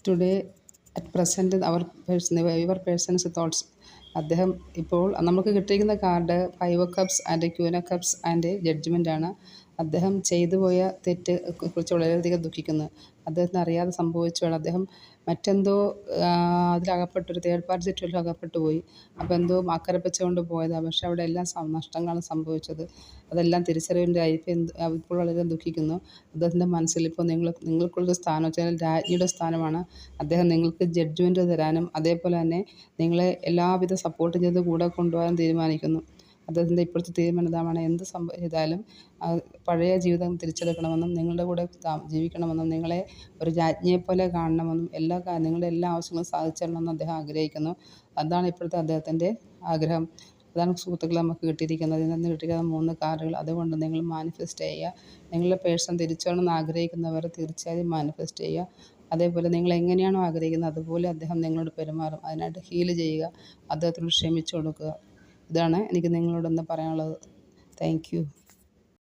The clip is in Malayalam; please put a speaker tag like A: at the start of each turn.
A: Today at present your persons thoughts. അദ്ദേഹം ഇപ്പോൾ നമുക്ക് കിട്ടിയിരിക്കുന്ന card 5 of cups and queen of cups and judgement ആണ്. അദ്ദേഹം ചെയ്തു പോയ തെറ്റ് കുറിച്ച് വളരെയധികം ദുഃഖിക്കുന്നു. അദ്ദേഹത്തിന് അറിയാതെ സംഭവിച്ചതാണ്. അദ്ദേഹം മറ്റെന്തോ അതിലകപ്പെട്ടൊരു തേർഡ് പാർട്ടി സിറ്റുവേഷനിൽ അകപ്പെട്ടു പോയി. അപ്പോൾ എന്തോ അക്കരപ്പിച്ചുകൊണ്ട് പോയതാണ്. പക്ഷേ അവിടെ എല്ലാം നഷ്ടങ്ങളാണ് സംഭവിച്ചത്. അതെല്ലാം തിരിച്ചറിവിൻ്റെ ഇപ്പോൾ വളരെ ദുഃഖിക്കുന്നു. അദ്ദേഹത്തിൻ്റെ മനസ്സിൽ ഇപ്പോൾ നിങ്ങൾക്കുള്ളൊരു സ്ഥാനം വെച്ചാൽ രാജ്ഞിയുടെ സ്ഥാനമാണ്. അദ്ദേഹം നിങ്ങൾക്ക് ജഡ്ജ്മെൻറ്റ് തരാനും അതേപോലെ തന്നെ നിങ്ങളെ എല്ലാവിധ സപ്പോർട്ടും ചെയ്ത് കൂടെ കൊണ്ടുപോകാൻ തീരുമാനിക്കുന്നു. അദ്ദേഹത്തിൻ്റെ ഇപ്പോഴത്തെ തീരുമാനം ഇതാണ്: എന്ത് ചെയ്താലും പഴയ ജീവിതം തിരിച്ചെടുക്കണമെന്നും നിങ്ങളുടെ കൂടെ ജീവിക്കണമെന്നും നിങ്ങളെ ഒരു രാജ്ഞിയെപ്പോലെ കാണണമെന്നും നിങ്ങളുടെ എല്ലാ ആവശ്യങ്ങളും സാധിച്ചു തരണമെന്നും അദ്ദേഹം ആഗ്രഹിക്കുന്നു. അതാണ് ഇപ്പോഴത്തെ അദ്ദേഹത്തിൻ്റെ ആഗ്രഹം. അതാണ് സുഹൃത്തുക്കളെ നമുക്ക് കിട്ടിയിരിക്കുന്നത്. ഇതിൽ നിന്ന് കിട്ടിയിരിക്കുന്ന 3 കാർഡുകൾ. അതുകൊണ്ട് നിങ്ങൾ മാനിഫെസ്റ്റ് ചെയ്യുക. നിങ്ങളുടെ പേഴ്സൺ തിരിച്ചു വരണമെന്ന് ആഗ്രഹിക്കുന്നവർ തീർച്ചയായും മാനിഫെസ്റ്റ് ചെയ്യുക. അതേപോലെ നിങ്ങൾ എങ്ങനെയാണോ ആഗ്രഹിക്കുന്നത് അതുപോലെ അദ്ദേഹം നിങ്ങളോട് പെരുമാറും. അതിനായിട്ട് ഹീൽ ചെയ്യുക. അദ്ദേഹത്തിനോട് ക്ഷമിച്ചു കൊടുക്കുക. ഇതാണ് എനിക്ക് നിങ്ങളോടൊന്ന് പറയാനുള്ളത്. Thank you.